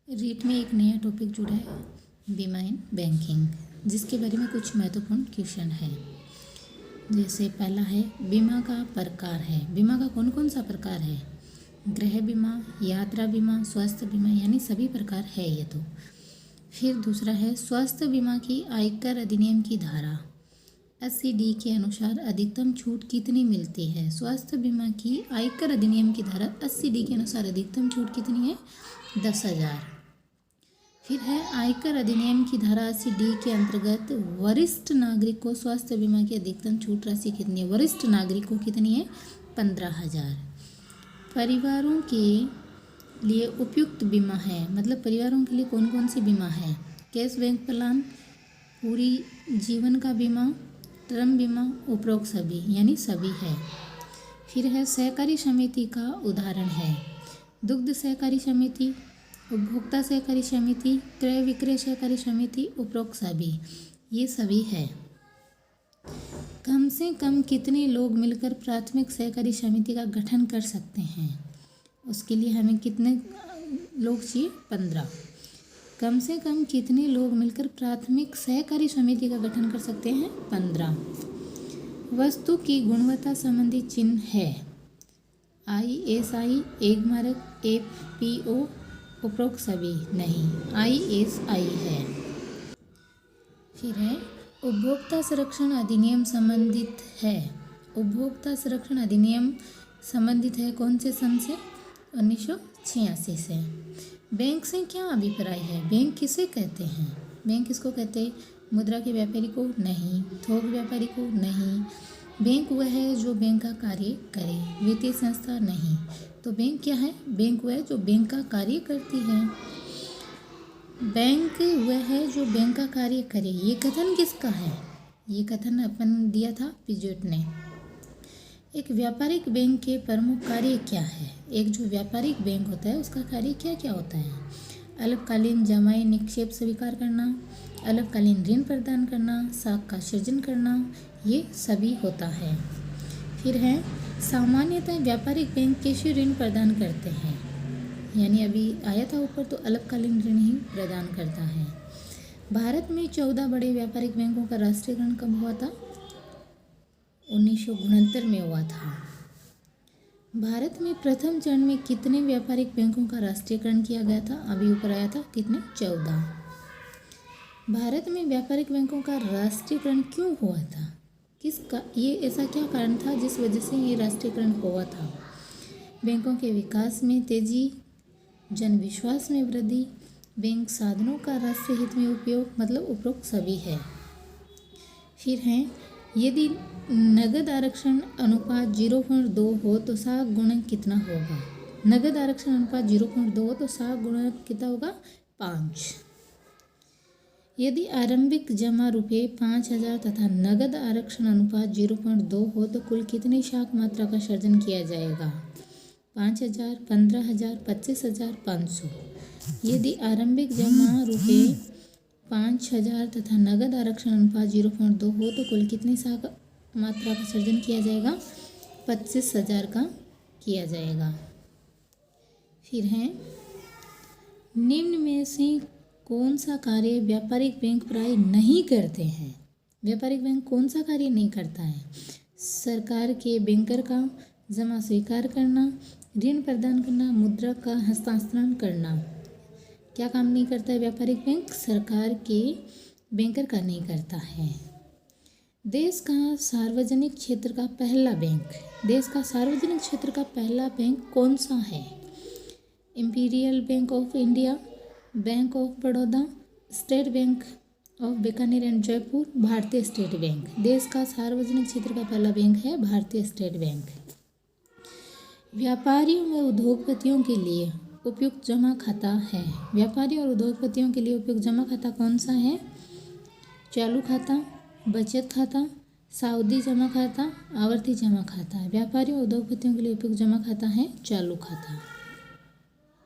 रीट में एक नया टॉपिक जुड़ा है, बीमा इन बैंकिंग, जिसके बारे में कुछ महत्वपूर्ण क्वेश्चन है। जैसे पहला है, बीमा का प्रकार है। बीमा का कौन कौन सा प्रकार है? गृह बीमा, यात्रा बीमा, स्वास्थ्य बीमा, यानी सभी प्रकार है ये तो। फिर दूसरा है, स्वास्थ्य बीमा की आयकर अधिनियम की धारा 80D के अनुसार अधिकतम छूट कितनी मिलती है? स्वास्थ्य बीमा की आयकर अधिनियम की धारा 80D के अनुसार अधिकतम छूट कितनी है? 10,000। फिर है, आयकर अधिनियम की धारा 80D के अंतर्गत वरिष्ठ नागरिक को स्वास्थ्य बीमा की अधिकतम छूट राशि कितनी है? वरिष्ठ नागरिक को कितनी है? 15,000। परिवारों के लिए उपयुक्त बीमा है, मतलब परिवारों के लिए कौन कौन सी बीमा है? कैश बैंक प्लान, पूरी जीवन का बीमा, टर्म बीमा, उपरोक्त सभी, यानी सभी है। फिर है, सहकारी समिति का उदाहरण है दुग्ध सहकारी समिति, उपभोक्ता सहकारी समिति, क्रय विक्रय सहकारी समिति, उपरोक्त सभी, ये सभी है। कम से कम कितने लोग मिलकर प्राथमिक सहकारी समिति का गठन कर सकते हैं? उसके लिए हमें कितने लोग चाहिए? 15। कम से कम कितने लोग मिलकर प्राथमिक सहकारी समिति का गठन कर सकते हैं? 15। वस्तु की गुणवत्ता संबंधी चिन्ह है ISI, एक मारक, FPO, उपरोक्त सभी नहीं, ISI है। फिर है, उपभोक्ता संरक्षण अधिनियम संबंधित है। उपभोक्ता संरक्षण अधिनियम संबंधित है कौन से सन से? 1986 से। बैंक से क्या अभिप्राय है? बैंक किसे कहते हैं? बैंक किसको कहते हैं? मुद्रा के व्यापारी को नहीं, थोक व्यापारी को नहीं। बैंक वह है जो बैंक का कार्य करे, वित्तीय संस्था नहीं। तो बैंक क्या है? बैंक वह है जो बैंक का कार्य करती है। बैंक वह है जो बैंक का कार्य करे, ये कथन किसका है? ये कथन अपन दिया था पिजोट ने। एक व्यापारिक बैंक के प्रमुख कार्य क्या है? एक जो व्यापारिक बैंक होता है उसका कार्य क्या क्या होता है? अल्पकालीन जमाई निक्षेप स्वीकार करना, अल्पकालीन ऋण प्रदान करना, साख का सृजन करना, ये सभी होता है। फिर है, सामान्यतः व्यापारिक बैंक कैसे ऋण प्रदान करते हैं? यानी अभी आया था ऊपर, तो अल्पकालीन ऋण ही प्रदान करता है। भारत में 14 बड़े व्यापारिक बैंकों का राष्ट्रीयकरण कब हुआ था? 1969 में हुआ था। भारत में प्रथम चरण में कितने व्यापारिक बैंकों का राष्ट्रीयकरण किया गया था? अभी ऊपर आया था, कितने? 14। भारत में व्यापारिक बैंकों का राष्ट्रीयकरण क्यों हुआ था? किसका ये ऐसा क्या कारण था जिस वजह से ये राष्ट्रीयकरण हुआ था? बैंकों के विकास में तेजी, जन विश्वास में वृद्धि, बैंक साधनों का राष्ट्रीय हित में उपयोग, मतलब उपरोक्त सभी है। फिर हैं, यदि नगद आरक्षण अनुपात 0.2 हो तो साख गुणक कितना होगा? नगद आरक्षण अनुपात 0.2 हो तो साख गुणक कितना होगा? 5। यदि आरंभिक जमा रुपये 5,000 तथा नगद आरक्षण अनुपात 0.2 हो तो कुल कितनी शाख मात्रा का सृजन किया जाएगा? 5,000, 15,000, 25,000, 500। यदि आरंभिक जमा रुपये 5,000 तथा नगद आरक्षण अनुपात 0.2 हो तो कुल कितनी शाख मात्रा का सृजन किया जाएगा? 25,000 का किया जाएगा। फिर है, निम्न में से कौन सा कार्य व्यापारिक बैंक प्राय नहीं करते हैं? व्यापारिक बैंक कौन सा कार्य नहीं करता है? सरकार के बैंकर का जमा स्वीकार करना, ऋण प्रदान करना, मुद्रा का हस्तांतरण करना। क्या काम नहीं करता है व्यापारिक बैंक? सरकार के बैंकर का नहीं करता है। देश का सार्वजनिक क्षेत्र का पहला बैंक, देश का सार्वजनिक क्षेत्र का पहला बैंक कौन सा है? Imperial bank of India, bank of Baroda, state bank of Bikaner and Jaipur, भारतीय स्टेट बैंक। देश का सार्वजनिक क्षेत्र का पहला बैंक है भारतीय स्टेट बैंक। व्यापारियों व उद्योगपतियों के लिए उपयुक्त जमा खाता है। व्यापारियों और उद्योगपतियों के लिए उपयुक्त जमा खाता कौन सा है? चालू खाता, बचत खाता, सावधि जमा खाता, आवर्ती जमा खाता। व्यापारियों और उद्योगपतियों के लिए उपयुक्त जमा खाता है चालू खाता।